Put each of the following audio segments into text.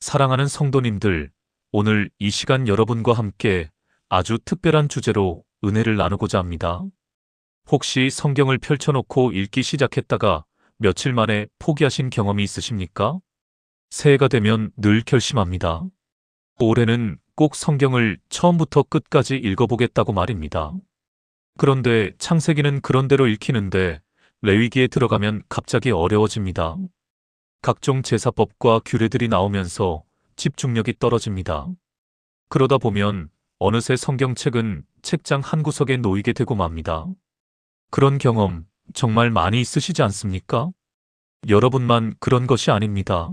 사랑하는 성도님들, 오늘 이 시간 여러분과 함께 아주 특별한 주제로 은혜를 나누고자 합니다. 혹시 성경을 펼쳐놓고 읽기 시작했다가 며칠 만에 포기하신 경험이 있으십니까? 새해가 되면 늘 결심합니다. 올해는 꼭 성경을 처음부터 끝까지 읽어보겠다고 말입니다. 그런데 창세기는 그런대로 읽히는데 레위기에 들어가면 갑자기 어려워집니다. 각종 제사법과 규례들이 나오면서 집중력이 떨어집니다. 그러다 보면 어느새 성경책은 책장 한 구석에 놓이게 되고 맙니다. 그런 경험 정말 많이 있으시지 않습니까? 여러분만 그런 것이 아닙니다.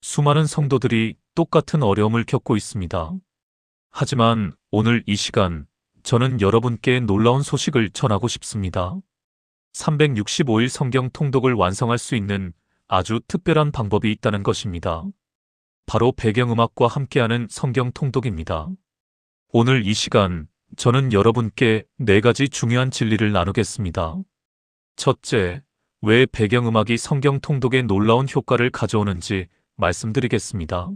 수많은 성도들이 똑같은 어려움을 겪고 있습니다. 하지만 오늘 이 시간 저는 여러분께 놀라운 소식을 전하고 싶습니다. 365일 성경 통독을 완성할 수 있는 아주 특별한 방법이 있다는 것입니다. 바로 배경음악과 함께하는 성경 통독입니다. 오늘 이 시간 저는 여러분께 4가지 중요한 진리를 나누겠습니다. 첫째, 왜 배경음악이 성경 통독에 놀라운 효과를 가져오는지 말씀드리겠습니다.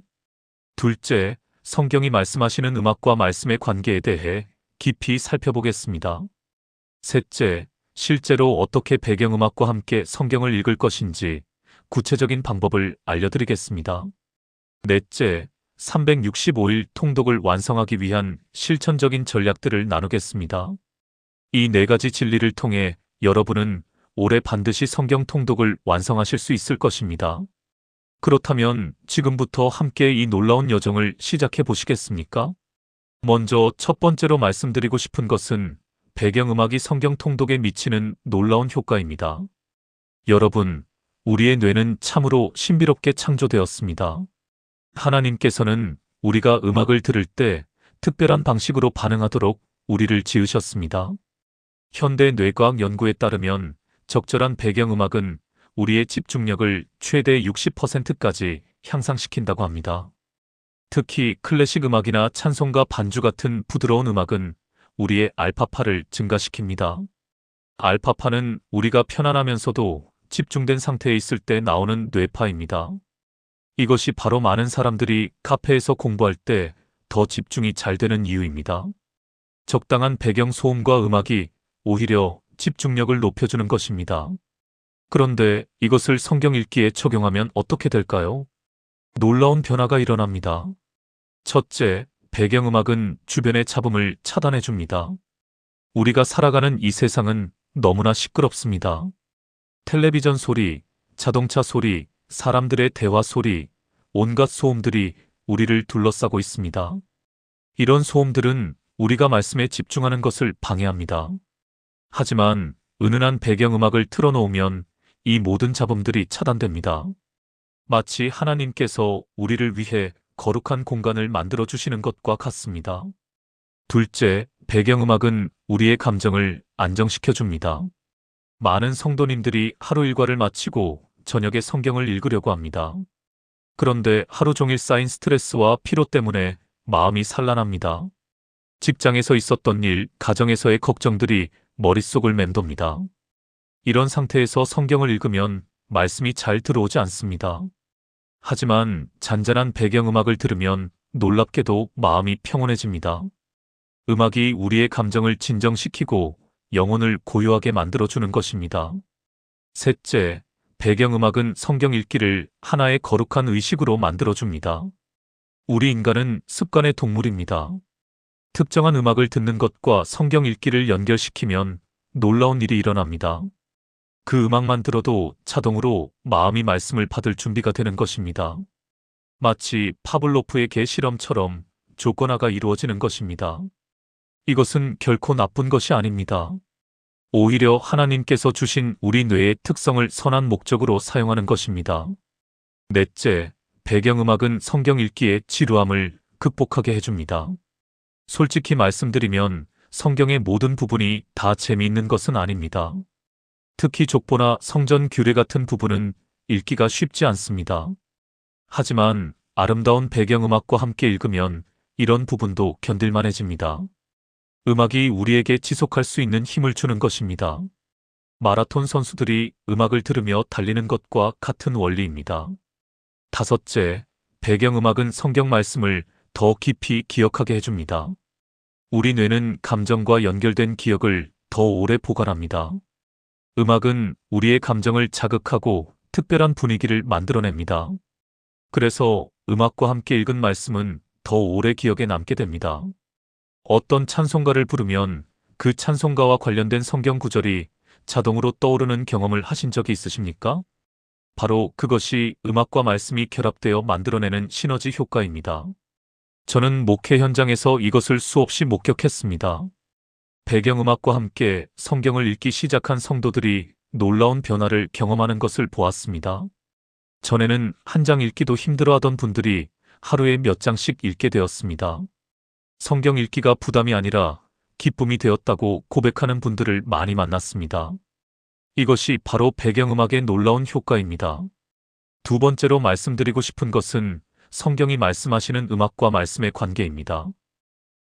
둘째, 성경이 말씀하시는 음악과 말씀의 관계에 대해 깊이 살펴보겠습니다. 셋째, 실제로 어떻게 배경음악과 함께 성경을 읽을 것인지 구체적인 방법을 알려드리겠습니다. 넷째, 365일 통독을 완성하기 위한 실천적인 전략들을 나누겠습니다. 이 4가지 진리를 통해 여러분은 올해 반드시 성경 통독을 완성하실 수 있을 것입니다. 그렇다면 지금부터 함께 이 놀라운 여정을 시작해 보시겠습니까? 먼저 첫 번째로 말씀드리고 싶은 것은 배경음악이 성경 통독에 미치는 놀라운 효과입니다. 여러분, 우리의 뇌는 참으로 신비롭게 창조되었습니다. 하나님께서는 우리가 음악을 들을 때 특별한 방식으로 반응하도록 우리를 지으셨습니다. 현대 뇌과학 연구에 따르면 적절한 배경음악은 우리의 집중력을 최대 60%까지 향상시킨다고 합니다. 특히 클래식 음악이나 찬송가 반주 같은 부드러운 음악은 우리의 알파파를 증가시킵니다. 알파파는 우리가 편안하면서도 집중된 상태에 있을 때 나오는 뇌파입니다. 이것이 바로 많은 사람들이 카페에서 공부할 때 더 집중이 잘 되는 이유입니다. 적당한 배경 소음과 음악이 오히려 집중력을 높여주는 것입니다. 그런데 이것을 성경 읽기에 적용하면 어떻게 될까요? 놀라운 변화가 일어납니다. 첫째, 배경음악은 주변의 잡음을 차단해줍니다. 우리가 살아가는 이 세상은 너무나 시끄럽습니다. 텔레비전 소리, 자동차 소리, 사람들의 대화 소리, 온갖 소음들이 우리를 둘러싸고 있습니다. 이런 소음들은 우리가 말씀에 집중하는 것을 방해합니다. 하지만 은은한 배경음악을 틀어놓으면 이 모든 잡음들이 차단됩니다. 마치 하나님께서 우리를 위해 거룩한 공간을 만들어 주시는 것과 같습니다. 둘째, 배경음악은 우리의 감정을 안정시켜 줍니다. 많은 성도님들이 하루 일과를 마치고 저녁에 성경을 읽으려고 합니다. 그런데 하루 종일 쌓인 스트레스와 피로 때문에 마음이 산란합니다. 직장에서 있었던 일, 가정에서의 걱정들이 머릿속을 맴돕니다. 이런 상태에서 성경을 읽으면 말씀이 잘 들어오지 않습니다. 하지만 잔잔한 배경음악을 들으면 놀랍게도 마음이 평온해집니다. 음악이 우리의 감정을 진정시키고 영혼을 고요하게 만들어주는 것입니다. 셋째, 배경음악은 성경 읽기를 하나의 거룩한 의식으로 만들어줍니다. 우리 인간은 습관의 동물입니다. 특정한 음악을 듣는 것과 성경 읽기를 연결시키면 놀라운 일이 일어납니다. 그 음악만 들어도 자동으로 마음이 말씀을 받을 준비가 되는 것입니다. 마치 파블로프의 개 실험처럼 조건화가 이루어지는 것입니다. 이것은 결코 나쁜 것이 아닙니다. 오히려 하나님께서 주신 우리 뇌의 특성을 선한 목적으로 사용하는 것입니다. 넷째, 배경음악은 성경 읽기의 지루함을 극복하게 해줍니다. 솔직히 말씀드리면 성경의 모든 부분이 다 재미있는 것은 아닙니다. 특히 족보나 성전 규례 같은 부분은 읽기가 쉽지 않습니다. 하지만 아름다운 배경음악과 함께 읽으면 이런 부분도 견딜만해집니다. 음악이 우리에게 지속할 수 있는 힘을 주는 것입니다. 마라톤 선수들이 음악을 들으며 달리는 것과 같은 원리입니다. 다섯째, 배경음악은 성경 말씀을 더 깊이 기억하게 해줍니다. 우리 뇌는 감정과 연결된 기억을 더 오래 보관합니다. 음악은 우리의 감정을 자극하고 특별한 분위기를 만들어냅니다. 그래서 음악과 함께 읽은 말씀은 더 오래 기억에 남게 됩니다. 어떤 찬송가를 부르면 그 찬송가와 관련된 성경 구절이 자동으로 떠오르는 경험을 하신 적이 있으십니까? 바로 그것이 음악과 말씀이 결합되어 만들어내는 시너지 효과입니다. 저는 목회 현장에서 이것을 수없이 목격했습니다. 배경음악과 함께 성경을 읽기 시작한 성도들이 놀라운 변화를 경험하는 것을 보았습니다. 전에는 한 장 읽기도 힘들어하던 분들이 하루에 몇 장씩 읽게 되었습니다. 성경 읽기가 부담이 아니라 기쁨이 되었다고 고백하는 분들을 많이 만났습니다. 이것이 바로 배경음악의 놀라운 효과입니다. 두 번째로 말씀드리고 싶은 것은 성경이 말씀하시는 음악과 말씀의 관계입니다.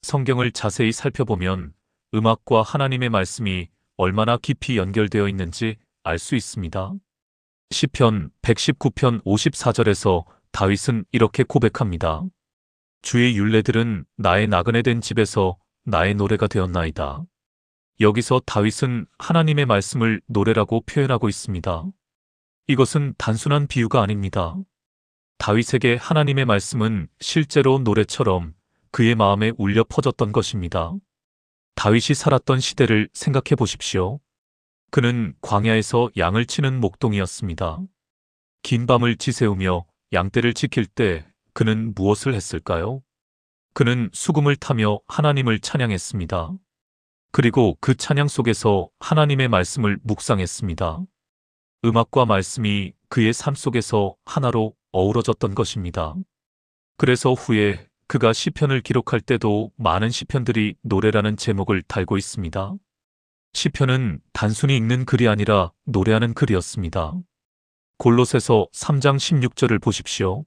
성경을 자세히 살펴보면 음악과 하나님의 말씀이 얼마나 깊이 연결되어 있는지 알 수 있습니다. 시편 119편 54절에서 다윗은 이렇게 고백합니다. 주의 율례들은 나의 나그네 된 집에서 나의 노래가 되었나이다. 여기서 다윗은 하나님의 말씀을 노래라고 표현하고 있습니다. 이것은 단순한 비유가 아닙니다. 다윗에게 하나님의 말씀은 실제로 노래처럼 그의 마음에 울려 퍼졌던 것입니다. 다윗이 살았던 시대를 생각해 보십시오. 그는 광야에서 양을 치는 목동이었습니다. 긴 밤을 지새우며 양떼를 지킬 때 그는 무엇을 했을까요? 그는 수금을 타며 하나님을 찬양했습니다. 그리고 그 찬양 속에서 하나님의 말씀을 묵상했습니다. 음악과 말씀이 그의 삶 속에서 하나로 어우러졌던 것입니다. 그래서 후에 그가 시편을 기록할 때도 많은 시편들이 노래라는 제목을 달고 있습니다. 시편은 단순히 읽는 글이 아니라 노래하는 글이었습니다. 골로새서 3장 16절을 보십시오.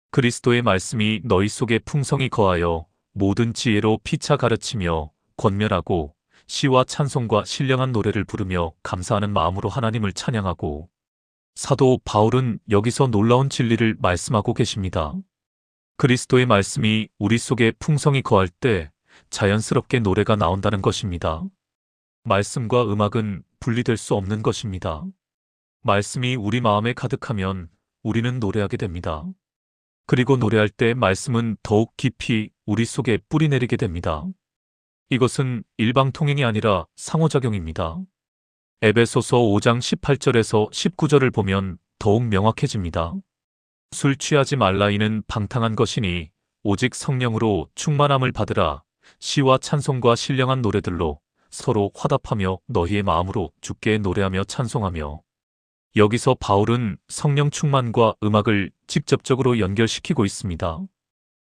그리스도의 말씀이 너희 속에 풍성히 거하여 모든 지혜로 피차 가르치며 권면하고 시와 찬송과 신령한 노래를 부르며 감사하는 마음으로 하나님을 찬양하고. 사도 바울은 여기서 놀라운 진리를 말씀하고 계십니다. 그리스도의 말씀이 우리 속에 풍성히 거할 때 자연스럽게 노래가 나온다는 것입니다. 말씀과 음악은 분리될 수 없는 것입니다. 말씀이 우리 마음에 가득하면 우리는 노래하게 됩니다. 그리고 노래할 때 말씀은 더욱 깊이 우리 속에 뿌리내리게 됩니다. 이것은 일방통행이 아니라 상호작용입니다. 에베소서 5장 18절에서 19절을 보면 더욱 명확해집니다. 술 취하지 말라 이는 방탕한 것이니 오직 성령으로 충만함을 받으라. 시와 찬송과 신령한 노래들로 서로 화답하며 너희의 마음으로 주께 노래하며 찬송하며. 여기서 바울은 성령 충만과 음악을 직접적으로 연결시키고 있습니다.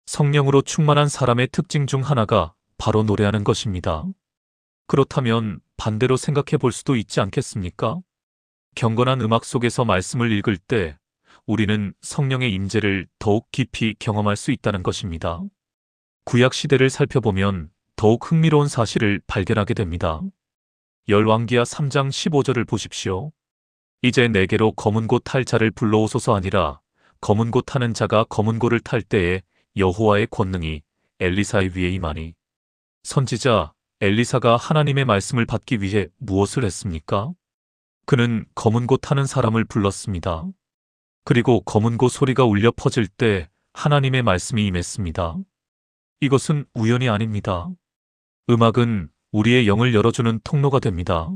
성령으로 충만한 사람의 특징 중 하나가 바로 노래하는 것입니다. 그렇다면 반대로 생각해 볼 수도 있지 않겠습니까? 경건한 음악 속에서 말씀을 읽을 때 우리는 성령의 임재를 더욱 깊이 경험할 수 있다는 것입니다. 구약 시대를 살펴보면 더욱 흥미로운 사실을 발견하게 됩니다. 열왕기하 3장 15절을 보십시오. 이제 내게로 검은 고 탈 자를 불러오소서 아니라 검은 고 타는 자가 검은 고를 탈 때에 여호와의 권능이 엘리사의 위에 임하니. 선지자 엘리사가 하나님의 말씀을 받기 위해 무엇을 했습니까? 그는 검은 고 타는 사람을 불렀습니다. 그리고 검은 고 소리가 울려 퍼질 때 하나님의 말씀이 임했습니다. 이것은 우연이 아닙니다. 음악은 우리의 영을 열어주는 통로가 됩니다.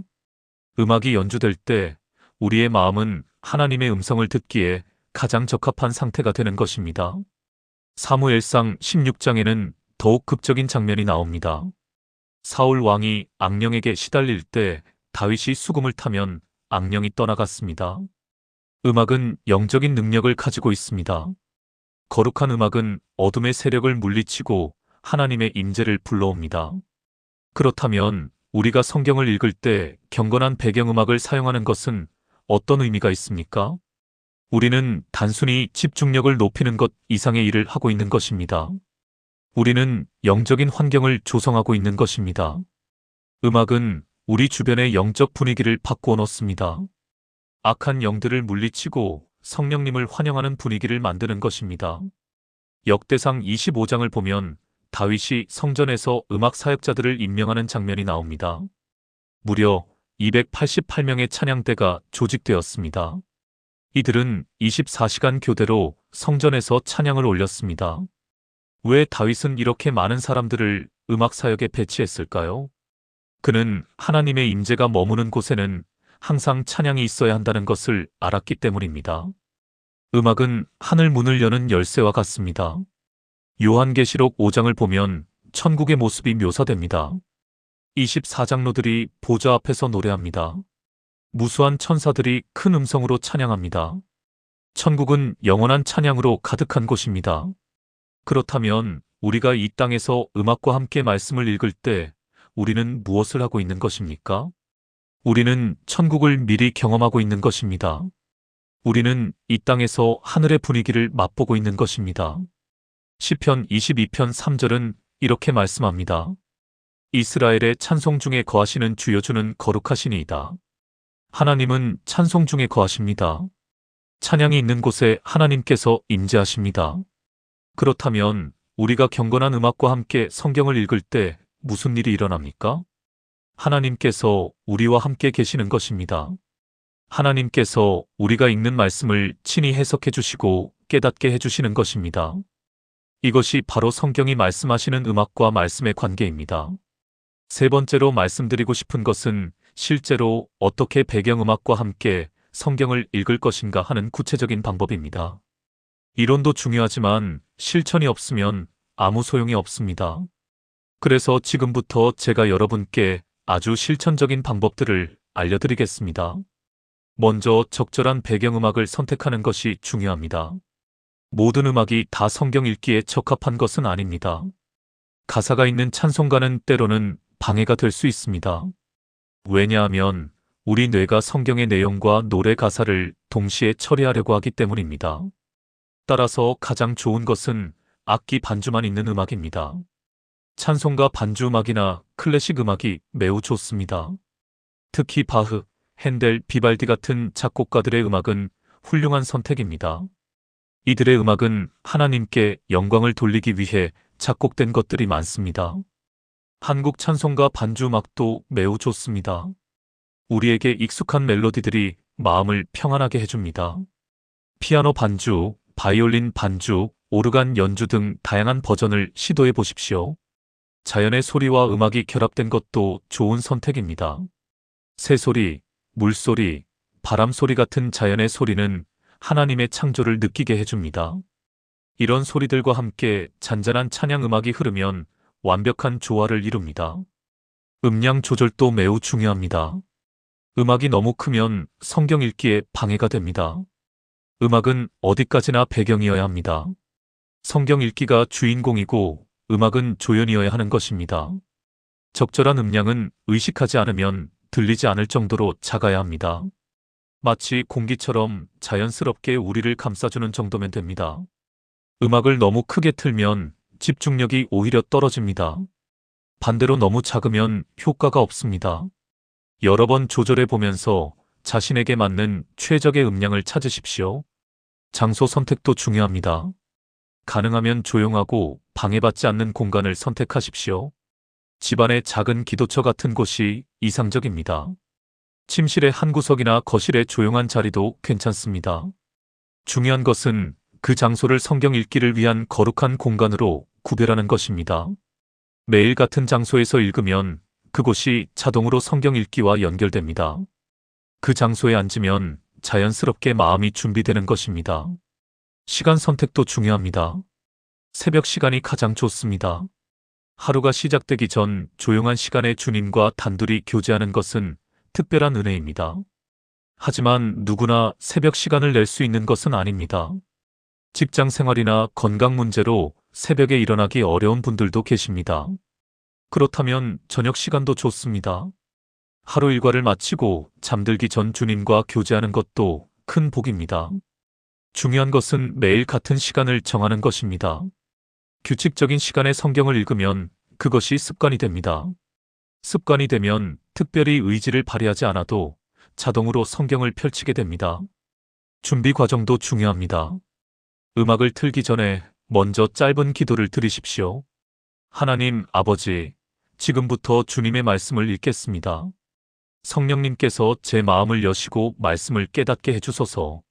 음악이 연주될 때 우리의 마음은 하나님의 음성을 듣기에 가장 적합한 상태가 되는 것입니다. 사무엘상 16장에는 더욱 극적인 장면이 나옵니다. 사울 왕이 악령에게 시달릴 때 다윗이 수금을 타면 악령이 떠나갔습니다. 음악은 영적인 능력을 가지고 있습니다. 거룩한 음악은 어둠의 세력을 물리치고 하나님의 임재를 불러옵니다. 그렇다면 우리가 성경을 읽을 때 경건한 배경음악을 사용하는 것은 어떤 의미가 있습니까? 우리는 단순히 집중력을 높이는 것 이상의 일을 하고 있는 것입니다. 우리는 영적인 환경을 조성하고 있는 것입니다. 음악은 우리 주변의 영적 분위기를 바꾸어 놓습니다. 악한 영들을 물리치고 성령님을 환영하는 분위기를 만드는 것입니다. 역대상 25장을 보면 다윗이 성전에서 음악 사역자들을 임명하는 장면이 나옵니다. 무려 288명의 찬양대가 조직되었습니다. 이들은 24시간 교대로 성전에서 찬양을 올렸습니다. 왜 다윗은 이렇게 많은 사람들을 음악 사역에 배치했을까요? 그는 하나님의 임재가 머무는 곳에는 항상 찬양이 있어야 한다는 것을 알았기 때문입니다. 음악은 하늘 문을 여는 열쇠와 같습니다. 요한계시록 5장을 보면 천국의 모습이 묘사됩니다. 24장로들이 보좌 앞에서 노래합니다. 무수한 천사들이 큰 음성으로 찬양합니다. 천국은 영원한 찬양으로 가득한 곳입니다. 그렇다면 우리가 이 땅에서 음악과 함께 말씀을 읽을 때 우리는 무엇을 하고 있는 것입니까? 우리는 천국을 미리 경험하고 있는 것입니다. 우리는 이 땅에서 하늘의 분위기를 맛보고 있는 것입니다. 시편 22편 3절은 이렇게 말씀합니다. 이스라엘의 찬송 중에 거하시는 주여 주는 거룩하시니이다. 하나님은 찬송 중에 거하십니다. 찬양이 있는 곳에 하나님께서 임재하십니다. 그렇다면 우리가 경건한 음악과 함께 성경을 읽을 때 무슨 일이 일어납니까? 하나님께서 우리와 함께 계시는 것입니다. 하나님께서 우리가 읽는 말씀을 친히 해석해 주시고 깨닫게 해주시는 것입니다. 이것이 바로 성경이 말씀하시는 음악과 말씀의 관계입니다. 세 번째로 말씀드리고 싶은 것은 실제로 어떻게 배경음악과 함께 성경을 읽을 것인가 하는 구체적인 방법입니다. 이론도 중요하지만 실천이 없으면 아무 소용이 없습니다. 그래서 지금부터 제가 여러분께 아주 실천적인 방법들을 알려드리겠습니다. 먼저 적절한 배경음악을 선택하는 것이 중요합니다. 모든 음악이 다 성경 읽기에 적합한 것은 아닙니다. 가사가 있는 찬송가는 때로는 방해가 될 수 있습니다. 왜냐하면 우리 뇌가 성경의 내용과 노래 가사를 동시에 처리하려고 하기 때문입니다. 따라서 가장 좋은 것은 악기 반주만 있는 음악입니다. 찬송가 반주 음악이나 클래식 음악이 매우 좋습니다. 특히 바흐, 핸델, 비발디 같은 작곡가들의 음악은 훌륭한 선택입니다. 이들의 음악은 하나님께 영광을 돌리기 위해 작곡된 것들이 많습니다. 한국 찬송가 반주 음악도 매우 좋습니다. 우리에게 익숙한 멜로디들이 마음을 평안하게 해줍니다. 피아노 반주, 바이올린 반주, 오르간 연주 등 다양한 버전을 시도해 보십시오. 자연의 소리와 음악이 결합된 것도 좋은 선택입니다. 새소리, 물소리, 바람소리 같은 자연의 소리는 하나님의 창조를 느끼게 해줍니다. 이런 소리들과 함께 잔잔한 찬양 음악이 흐르면 완벽한 조화를 이룹니다. 음량 조절도 매우 중요합니다. 음악이 너무 크면 성경 읽기에 방해가 됩니다. 음악은 어디까지나 배경이어야 합니다. 성경 읽기가 주인공이고 음악은 조연이어야 하는 것입니다. 적절한 음량은 의식하지 않으면 들리지 않을 정도로 작아야 합니다. 마치 공기처럼 자연스럽게 우리를 감싸주는 정도면 됩니다. 음악을 너무 크게 틀면 집중력이 오히려 떨어집니다. 반대로 너무 작으면 효과가 없습니다. 여러 번 조절해 보면서 자신에게 맞는 최적의 음량을 찾으십시오. 장소 선택도 중요합니다. 가능하면 조용하고 방해받지 않는 공간을 선택하십시오. 집안의 작은 기도처 같은 곳이 이상적입니다. 침실의 한 구석이나 거실의 조용한 자리도 괜찮습니다. 중요한 것은 그 장소를 성경 읽기를 위한 거룩한 공간으로 구별하는 것입니다. 매일 같은 장소에서 읽으면 그곳이 자동으로 성경 읽기와 연결됩니다. 그 장소에 앉으면 자연스럽게 마음이 준비되는 것입니다. 시간 선택도 중요합니다. 새벽 시간이 가장 좋습니다. 하루가 시작되기 전 조용한 시간에 주님과 단둘이 교제하는 것은 특별한 은혜입니다. 하지만 누구나 새벽 시간을 낼 수 있는 것은 아닙니다. 직장 생활이나 건강 문제로 새벽에 일어나기 어려운 분들도 계십니다. 그렇다면 저녁 시간도 좋습니다. 하루 일과를 마치고 잠들기 전 주님과 교제하는 것도 큰 복입니다. 중요한 것은 매일 같은 시간을 정하는 것입니다. 규칙적인 시간에 성경을 읽으면 그것이 습관이 됩니다. 습관이 되면 특별히 의지를 발휘하지 않아도 자동으로 성경을 펼치게 됩니다. 준비 과정도 중요합니다. 음악을 틀기 전에 먼저 짧은 기도를 드리십시오. 하나님 아버지, 지금부터 주님의 말씀을 읽겠습니다. 성령님께서 제 마음을 여시고 말씀을 깨닫게 해주소서.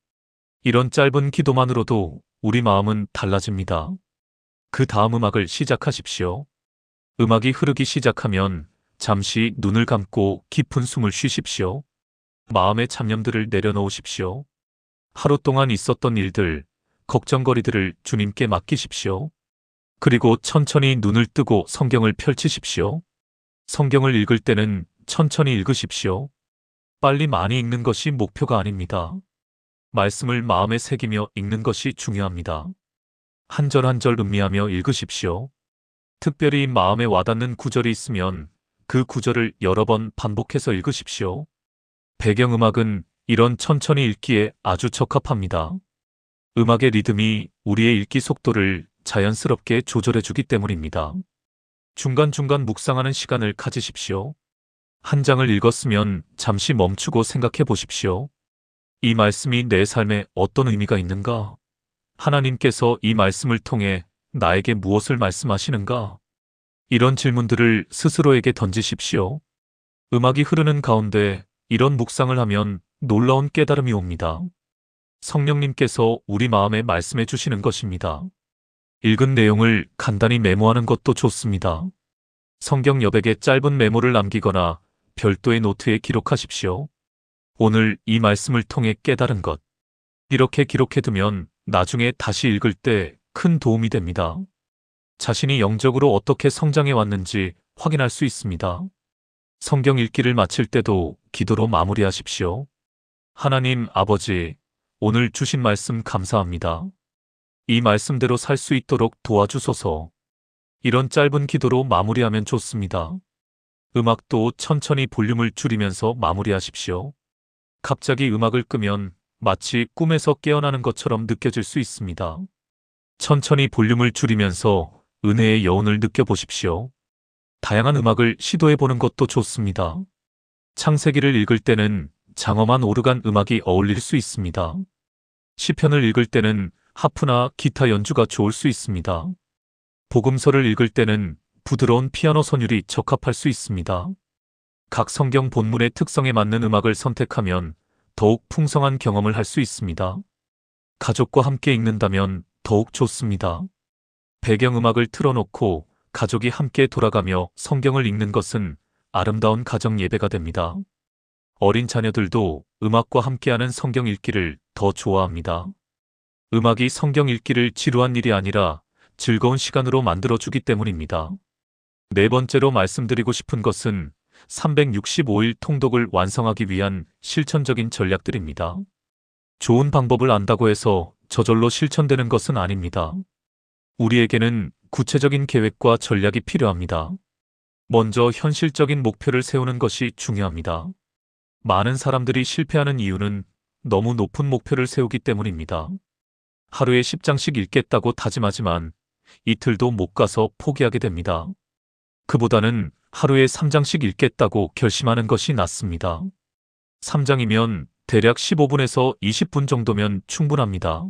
이런 짧은 기도만으로도 우리 마음은 달라집니다. 그 다음 음악을 시작하십시오. 음악이 흐르기 시작하면 잠시 눈을 감고 깊은 숨을 쉬십시오. 마음의 잡념들을 내려놓으십시오. 하루 동안 있었던 일들, 걱정거리들을 주님께 맡기십시오. 그리고 천천히 눈을 뜨고 성경을 펼치십시오. 성경을 읽을 때는 천천히 읽으십시오. 빨리 많이 읽는 것이 목표가 아닙니다. 말씀을 마음에 새기며 읽는 것이 중요합니다. 한 절 한 절 음미하며 읽으십시오. 특별히 마음에 와닿는 구절이 있으면 그 구절을 여러 번 반복해서 읽으십시오. 배경음악은 이런 천천히 읽기에 아주 적합합니다. 음악의 리듬이 우리의 읽기 속도를 자연스럽게 조절해주기 때문입니다. 중간중간 묵상하는 시간을 가지십시오. 한 장을 읽었으면 잠시 멈추고 생각해 보십시오. 이 말씀이 내 삶에 어떤 의미가 있는가? 하나님께서 이 말씀을 통해 나에게 무엇을 말씀하시는가? 이런 질문들을 스스로에게 던지십시오. 음악이 흐르는 가운데 이런 묵상을 하면 놀라운 깨달음이 옵니다. 성령님께서 우리 마음에 말씀해 주시는 것입니다. 읽은 내용을 간단히 메모하는 것도 좋습니다. 성경 여백에 짧은 메모를 남기거나 별도의 노트에 기록하십시오. 오늘 이 말씀을 통해 깨달은 것. 이렇게 기록해두면 나중에 다시 읽을 때 큰 도움이 됩니다. 자신이 영적으로 어떻게 성장해 왔는지 확인할 수 있습니다. 성경 읽기를 마칠 때도 기도로 마무리하십시오. 하나님 아버지, 오늘 주신 말씀 감사합니다. 이 말씀대로 살 수 있도록 도와주소서. 이런 짧은 기도로 마무리하면 좋습니다. 음악도 천천히 볼륨을 줄이면서 마무리하십시오. 갑자기 음악을 끄면 마치 꿈에서 깨어나는 것처럼 느껴질 수 있습니다. 천천히 볼륨을 줄이면서 은혜의 여운을 느껴보십시오. 다양한 음악을 시도해보는 것도 좋습니다. 창세기를 읽을 때는 장엄한 오르간 음악이 어울릴 수 있습니다. 시편을 읽을 때는 하프나 기타 연주가 좋을 수 있습니다. 복음서를 읽을 때는 부드러운 피아노 선율이 적합할 수 있습니다. 각 성경 본문의 특성에 맞는 음악을 선택하면 더욱 풍성한 경험을 할 수 있습니다. 가족과 함께 읽는다면 더욱 좋습니다. 배경음악을 틀어놓고 가족이 함께 돌아가며 성경을 읽는 것은 아름다운 가정 예배가 됩니다. 어린 자녀들도 음악과 함께하는 성경 읽기를 더 좋아합니다. 음악이 성경 읽기를 지루한 일이 아니라 즐거운 시간으로 만들어주기 때문입니다. 네 번째로 말씀드리고 싶은 것은 365일 통독을 완성하기 위한 실천적인 전략들입니다. 좋은 방법을 안다고 해서 저절로 실천되는 것은 아닙니다. 우리에게는 구체적인 계획과 전략이 필요합니다. 먼저 현실적인 목표를 세우는 것이 중요합니다. 많은 사람들이 실패하는 이유는 너무 높은 목표를 세우기 때문입니다. 하루에 10장씩 읽겠다고 다짐하지만 이틀도 못 가서 포기하게 됩니다. 그보다는 하루에 3장씩 읽겠다고 결심하는 것이 낫습니다. 3장이면 대략 15분에서 20분 정도면 충분합니다.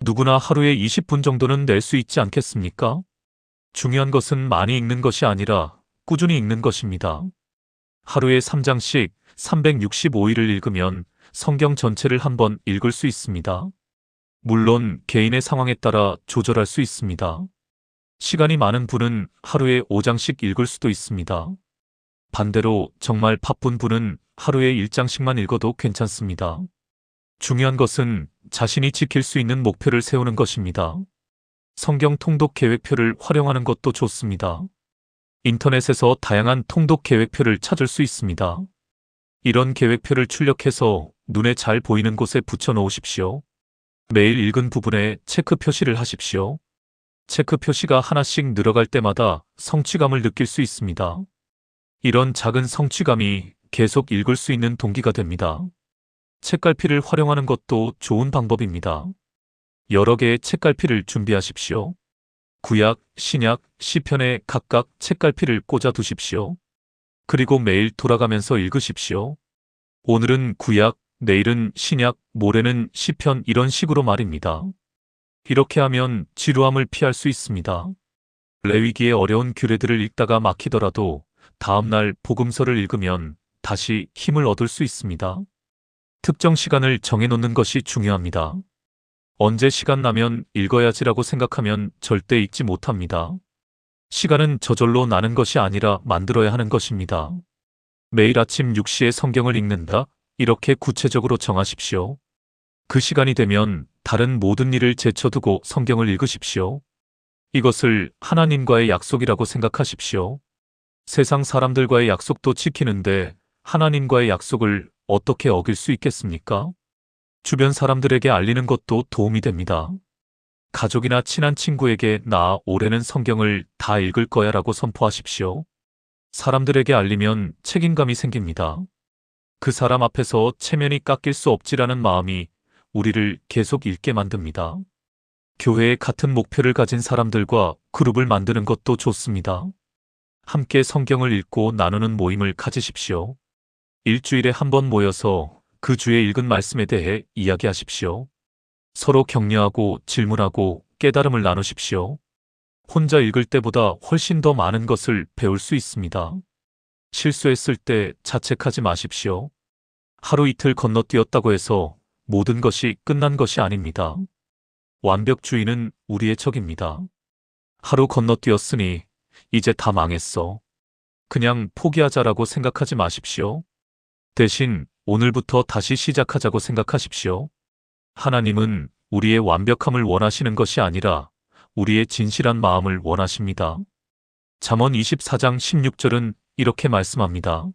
누구나 하루에 20분 정도는 낼 수 있지 않겠습니까? 중요한 것은 많이 읽는 것이 아니라 꾸준히 읽는 것입니다. 하루에 3장씩 365일을 읽으면 성경 전체를 한번 읽을 수 있습니다. 물론 개인의 상황에 따라 조절할 수 있습니다. 시간이 많은 분은 하루에 5장씩 읽을 수도 있습니다. 반대로 정말 바쁜 분은 하루에 1장씩만 읽어도 괜찮습니다. 중요한 것은 자신이 지킬 수 있는 목표를 세우는 것입니다. 성경 통독 계획표를 활용하는 것도 좋습니다. 인터넷에서 다양한 통독 계획표를 찾을 수 있습니다. 이런 계획표를 출력해서 눈에 잘 보이는 곳에 붙여 놓으십시오. 매일 읽은 부분에 체크 표시를 하십시오. 체크 표시가 하나씩 늘어갈 때마다 성취감을 느낄 수 있습니다. 이런 작은 성취감이 계속 읽을 수 있는 동기가 됩니다. 책갈피를 활용하는 것도 좋은 방법입니다. 여러 개의 책갈피를 준비하십시오. 구약, 신약, 시편에 각각 책갈피를 꽂아 두십시오. 그리고 매일 돌아가면서 읽으십시오. 오늘은 구약, 내일은 신약, 모레는 시편 이런 식으로 말입니다. 이렇게 하면 지루함을 피할 수 있습니다. 레위기의 어려운 규례들을 읽다가 막히더라도 다음날 복음서를 읽으면 다시 힘을 얻을 수 있습니다. 특정 시간을 정해놓는 것이 중요합니다. 언제 시간 나면 읽어야지라고 생각하면 절대 읽지 못합니다. 시간은 저절로 나는 것이 아니라 만들어야 하는 것입니다. 매일 아침 6시에 성경을 읽는다. 이렇게 구체적으로 정하십시오. 그 시간이 되면 다른 모든 일을 제쳐두고 성경을 읽으십시오. 이것을 하나님과의 약속이라고 생각하십시오. 세상 사람들과의 약속도 지키는데 하나님과의 약속을 어떻게 어길 수 있겠습니까? 주변 사람들에게 알리는 것도 도움이 됩니다. 가족이나 친한 친구에게 나 올해는 성경을 다 읽을 거야 라고 선포하십시오. 사람들에게 알리면 책임감이 생깁니다. 그 사람 앞에서 체면이 깎일 수 없지라는 마음이 우리를 계속 읽게 만듭니다. 교회에 같은 목표를 가진 사람들과 그룹을 만드는 것도 좋습니다. 함께 성경을 읽고 나누는 모임을 가지십시오. 일주일에 한 번 모여서 그 주에 읽은 말씀에 대해 이야기하십시오. 서로 격려하고 질문하고 깨달음을 나누십시오. 혼자 읽을 때보다 훨씬 더 많은 것을 배울 수 있습니다. 실수했을 때 자책하지 마십시오. 하루 이틀 건너뛰었다고 해서 모든 것이 끝난 것이 아닙니다. 완벽주의는 우리의 적입니다. 하루 건너뛰었으니 이제 다 망했어. 그냥 포기하자라고 생각하지 마십시오. 대신 오늘부터 다시 시작하자고 생각하십시오. 하나님은 우리의 완벽함을 원하시는 것이 아니라 우리의 진실한 마음을 원하십니다. 잠언 24장 16절은 이렇게 말씀합니다.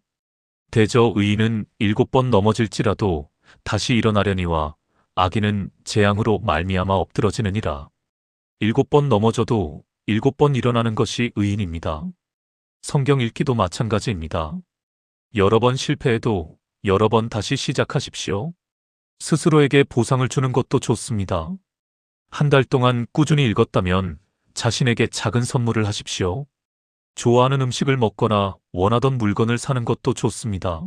대저 의인은 7번 넘어질지라도 다시 일어나려니와 악인은 재앙으로 말미암아 엎드러지느니라. 7번 넘어져도 7번 일어나는 것이 의인입니다. 성경 읽기도 마찬가지입니다. 여러 번 실패해도 여러 번 다시 시작하십시오. 스스로에게 보상을 주는 것도 좋습니다. 한 달 동안 꾸준히 읽었다면 자신에게 작은 선물을 하십시오. 좋아하는 음식을 먹거나 원하던 물건을 사는 것도 좋습니다.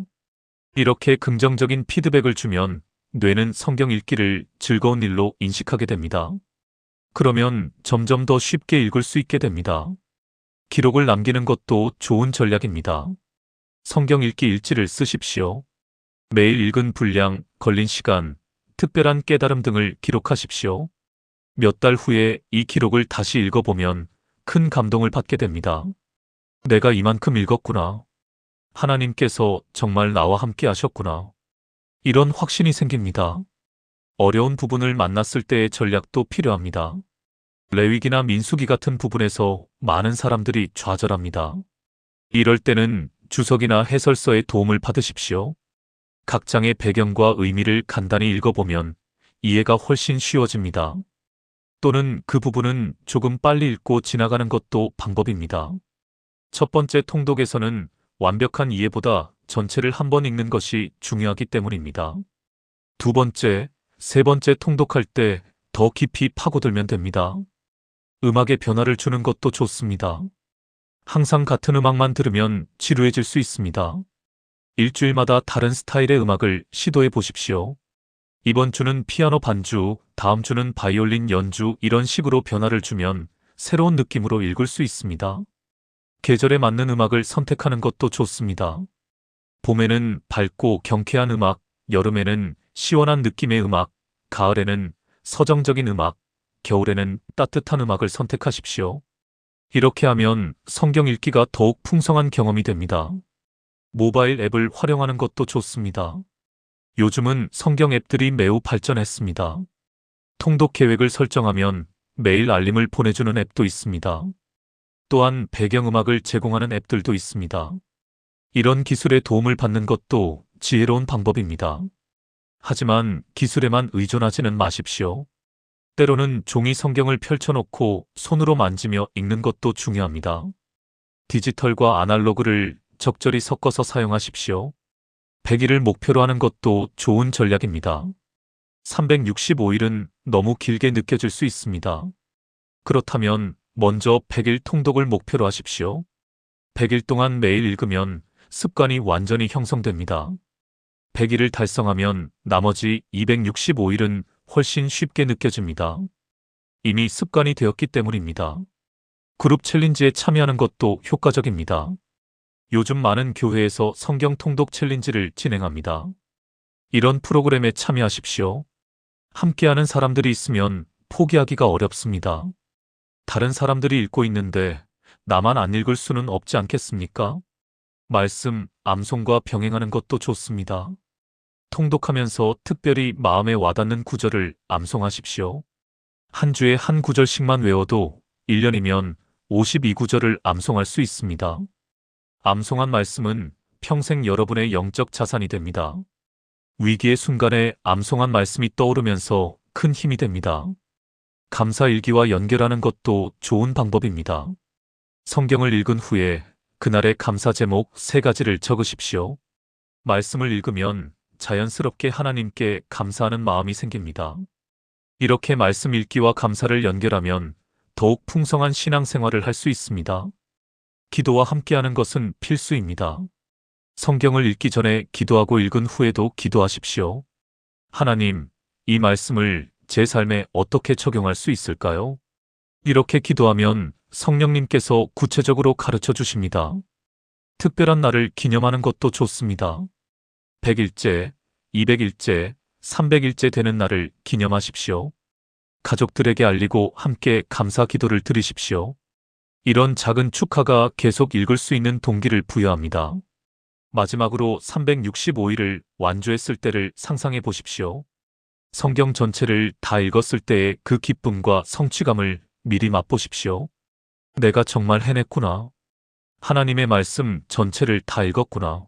이렇게 긍정적인 피드백을 주면 뇌는 성경 읽기를 즐거운 일로 인식하게 됩니다. 그러면 점점 더 쉽게 읽을 수 있게 됩니다. 기록을 남기는 것도 좋은 전략입니다. 성경 읽기 일지를 쓰십시오. 매일 읽은 분량, 걸린 시간, 특별한 깨달음 등을 기록하십시오. 몇 달 후에 이 기록을 다시 읽어보면 큰 감동을 받게 됩니다. 내가 이만큼 읽었구나. 하나님께서 정말 나와 함께 하셨구나. 이런 확신이 생깁니다. 어려운 부분을 만났을 때의 전략도 필요합니다. 레위기나 민수기 같은 부분에서 많은 사람들이 좌절합니다. 이럴 때는 주석이나 해설서의 도움을 받으십시오. 각 장의 배경과 의미를 간단히 읽어보면 이해가 훨씬 쉬워집니다. 또는 그 부분은 조금 빨리 읽고 지나가는 것도 방법입니다. 첫 번째 통독에서는 완벽한 이해보다 전체를 한 번 읽는 것이 중요하기 때문입니다. 두 번째, 세 번째 통독할 때 더 깊이 파고들면 됩니다. 음악에 변화를 주는 것도 좋습니다. 항상 같은 음악만 들으면 지루해질 수 있습니다. 일주일마다 다른 스타일의 음악을 시도해 보십시오. 이번 주는 피아노 반주, 다음 주는 바이올린 연주 이런 식으로 변화를 주면 새로운 느낌으로 읽을 수 있습니다. 계절에 맞는 음악을 선택하는 것도 좋습니다. 봄에는 밝고 경쾌한 음악, 여름에는 시원한 느낌의 음악, 가을에는 서정적인 음악, 겨울에는 따뜻한 음악을 선택하십시오. 이렇게 하면 성경 읽기가 더욱 풍성한 경험이 됩니다. 모바일 앱을 활용하는 것도 좋습니다. 요즘은 성경 앱들이 매우 발전했습니다. 통독 계획을 설정하면 매일 알림을 보내주는 앱도 있습니다. 또한 배경음악을 제공하는 앱들도 있습니다. 이런 기술의 도움을 받는 것도 지혜로운 방법입니다. 하지만 기술에만 의존하지는 마십시오. 때로는 종이 성경을 펼쳐놓고 손으로 만지며 읽는 것도 중요합니다. 디지털과 아날로그를 적절히 섞어서 사용하십시오. 100일을 목표로 하는 것도 좋은 전략입니다. 365일은 너무 길게 느껴질 수 있습니다. 그렇다면 먼저 100일 통독을 목표로 하십시오. 100일 동안 매일 읽으면 습관이 완전히 형성됩니다. 100일을 달성하면 나머지 265일은 훨씬 쉽게 느껴집니다. 이미 습관이 되었기 때문입니다. 그룹 챌린지에 참여하는 것도 효과적입니다. 요즘 많은 교회에서 성경 통독 챌린지를 진행합니다. 이런 프로그램에 참여하십시오. 함께하는 사람들이 있으면 포기하기가 어렵습니다. 다른 사람들이 읽고 있는데 나만 안 읽을 수는 없지 않겠습니까? 말씀, 암송과 병행하는 것도 좋습니다. 통독하면서 특별히 마음에 와닿는 구절을 암송하십시오. 한 주에 한 구절씩만 외워도 1년이면 52구절을 암송할 수 있습니다. 암송한 말씀은 평생 여러분의 영적 자산이 됩니다. 위기의 순간에 암송한 말씀이 떠오르면서 큰 힘이 됩니다. 감사일기와 연결하는 것도 좋은 방법입니다. 성경을 읽은 후에 그날의 감사 제목 3가지를 적으십시오. 말씀을 읽으면 자연스럽게 하나님께 감사하는 마음이 생깁니다. 이렇게 말씀 읽기와 감사를 연결하면 더욱 풍성한 신앙생활을 할 수 있습니다. 기도와 함께하는 것은 필수입니다. 성경을 읽기 전에 기도하고 읽은 후에도 기도하십시오. 하나님, 이 말씀을 제 삶에 어떻게 적용할 수 있을까요? 이렇게 기도하면 성령님께서 구체적으로 가르쳐 주십니다. 특별한 날을 기념하는 것도 좋습니다. 100일째, 200일째, 300일째 되는 날을 기념하십시오. 가족들에게 알리고 함께 감사 기도를 드리십시오. 이런 작은 축하가 계속 읽을 수 있는 동기를 부여합니다. 마지막으로 365일을 완주했을 때를 상상해 보십시오. 성경 전체를 다 읽었을 때의 그 기쁨과 성취감을 미리 맛보십시오. 내가 정말 해냈구나. 하나님의 말씀 전체를 다 읽었구나.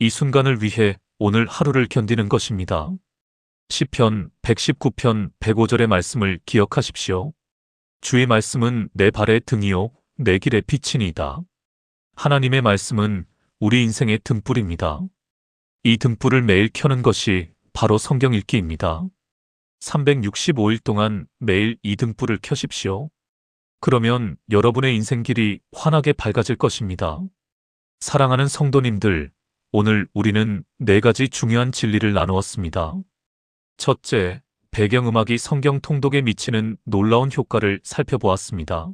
이 순간을 위해 오늘 하루를 견디는 것입니다. 시편 119편 105절의 말씀을 기억하십시오. 주의 말씀은 내 발의 등이요 내 길의 빛이니이다. 하나님의 말씀은 우리 인생의 등불입니다. 이 등불을 매일 켜는 것이 바로 성경 읽기입니다. 365일 동안 매일 이 등불을 켜십시오. 그러면 여러분의 인생길이 환하게 밝아질 것입니다. 사랑하는 성도님들, 오늘 우리는 4가지 중요한 진리를 나누었습니다. 첫째, 배경음악이 성경 통독에 미치는 놀라운 효과를 살펴보았습니다.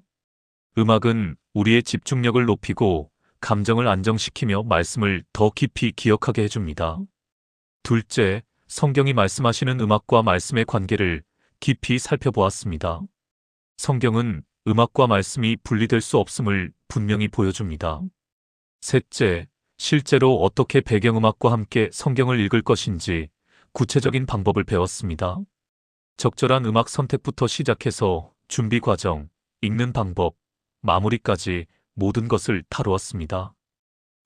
음악은 우리의 집중력을 높이고 감정을 안정시키며 말씀을 더 깊이 기억하게 해줍니다. 둘째, 성경이 말씀하시는 음악과 말씀의 관계를 깊이 살펴보았습니다. 성경은 음악과 말씀이 분리될 수 없음을 분명히 보여줍니다. 셋째, 실제로 어떻게 배경음악과 함께 성경을 읽을 것인지 구체적인 방법을 배웠습니다. 적절한 음악 선택부터 시작해서 준비 과정, 읽는 방법, 마무리까지 모든 것을 다루었습니다.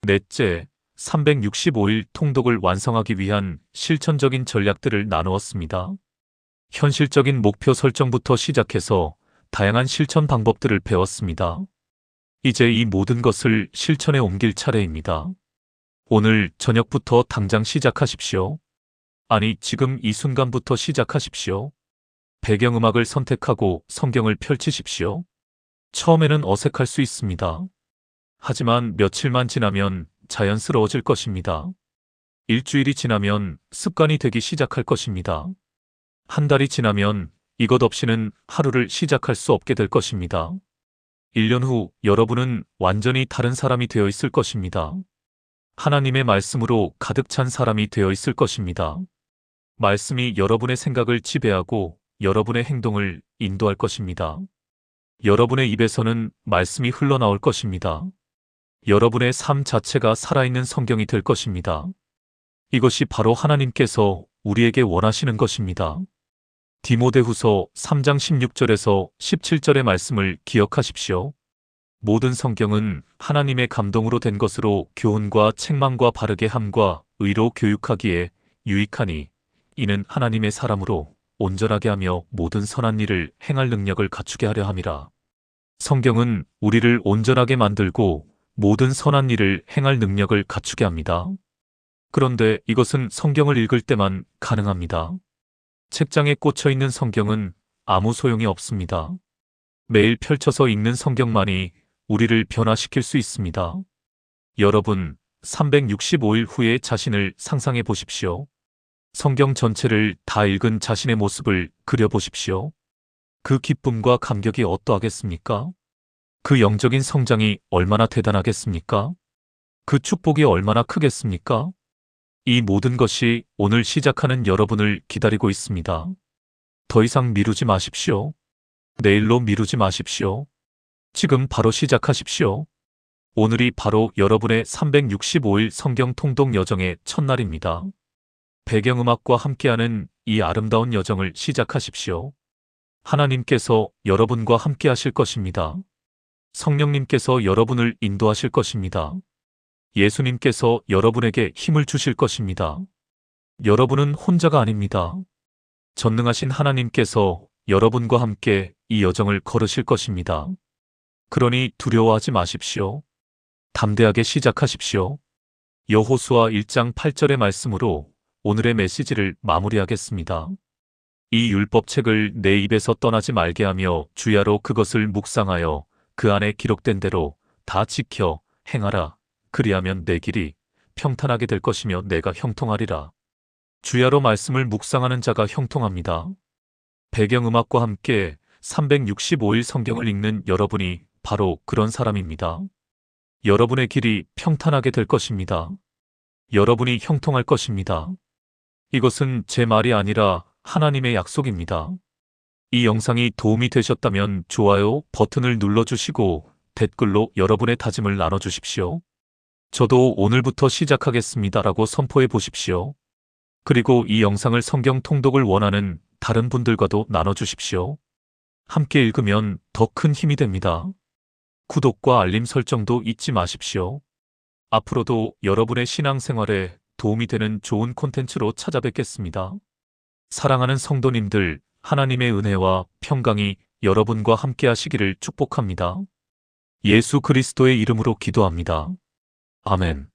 넷째, 365일 통독을 완성하기 위한 실천적인 전략들을 나누었습니다. 현실적인 목표 설정부터 시작해서 다양한 실천 방법들을 배웠습니다. 이제 이 모든 것을 실천에 옮길 차례입니다. 오늘 저녁부터 당장 시작하십시오. 아니, 지금 이 순간부터 시작하십시오. 배경음악을 선택하고 성경을 펼치십시오. 처음에는 어색할 수 있습니다. 하지만 며칠만 지나면 자연스러워질 것입니다. 일주일이 지나면 습관이 되기 시작할 것입니다. 한 달이 지나면 이것 없이는 하루를 시작할 수 없게 될 것입니다. 1년 후 여러분은 완전히 다른 사람이 되어 있을 것입니다. 하나님의 말씀으로 가득 찬 사람이 되어 있을 것입니다. 말씀이 여러분의 생각을 지배하고 여러분의 행동을 인도할 것입니다. 여러분의 입에서는 말씀이 흘러나올 것입니다. 여러분의 삶 자체가 살아있는 성경이 될 것입니다. 이것이 바로 하나님께서 우리에게 원하시는 것입니다. 디모데후서 3장 16절에서 17절의 말씀을 기억하십시오. 모든 성경은 하나님의 감동으로 된 것으로 교훈과 책망과 바르게 함과 의로 교육하기에 유익하니 이는 하나님의 사람으로 온전하게 하며 모든 선한 일을 행할 능력을 갖추게 하려 함이라. 성경은 우리를 온전하게 만들고 모든 선한 일을 행할 능력을 갖추게 합니다. 그런데 이것은 성경을 읽을 때만 가능합니다. 책장에 꽂혀 있는 성경은 아무 소용이 없습니다. 매일 펼쳐서 읽는 성경만이 우리를 변화시킬 수 있습니다. 여러분, 365일 후에 자신을 상상해 보십시오. 성경 전체를 다 읽은 자신의 모습을 그려보십시오. 그 기쁨과 감격이 어떠하겠습니까? 그 영적인 성장이 얼마나 대단하겠습니까? 그 축복이 얼마나 크겠습니까? 이 모든 것이 오늘 시작하는 여러분을 기다리고 있습니다. 더 이상 미루지 마십시오. 내일로 미루지 마십시오. 지금 바로 시작하십시오. 오늘이 바로 여러분의 365일 성경 통독 여정의 첫날입니다. 배경음악과 함께하는 이 아름다운 여정을 시작하십시오. 하나님께서 여러분과 함께 하실 것입니다. 성령님께서 여러분을 인도하실 것입니다. 예수님께서 여러분에게 힘을 주실 것입니다. 여러분은 혼자가 아닙니다. 전능하신 하나님께서 여러분과 함께 이 여정을 걸으실 것입니다. 그러니 두려워하지 마십시오. 담대하게 시작하십시오. 여호수아 1장 8절의 말씀으로 오늘의 메시지를 마무리하겠습니다. 이 율법책을 내 입에서 떠나지 말게 하며 주야로 그것을 묵상하여 그 안에 기록된 대로 다 지켜 행하라. 그리하면 내 길이 평탄하게 될 것이며 내가 형통하리라. 주야로 말씀을 묵상하는 자가 형통합니다. 배경음악과 함께 365일 성경을 읽는 여러분이 바로 그런 사람입니다. 여러분의 길이 평탄하게 될 것입니다. 여러분이 형통할 것입니다. 이것은 제 말이 아니라 하나님의 약속입니다. 이 영상이 도움이 되셨다면 좋아요 버튼을 눌러주시고 댓글로 여러분의 다짐을 나눠주십시오. 저도 오늘부터 시작하겠습니다라고 선포해 보십시오. 그리고 이 영상을 성경 통독을 원하는 다른 분들과도 나눠주십시오. 함께 읽으면 더 큰 힘이 됩니다. 구독과 알림 설정도 잊지 마십시오. 앞으로도 여러분의 신앙생활에 도움이 되는 좋은 콘텐츠로 찾아뵙겠습니다. 사랑하는 성도님들, 하나님의 은혜와 평강이 여러분과 함께 하시기를 축복합니다. 예수 그리스도의 이름으로 기도합니다. 아멘.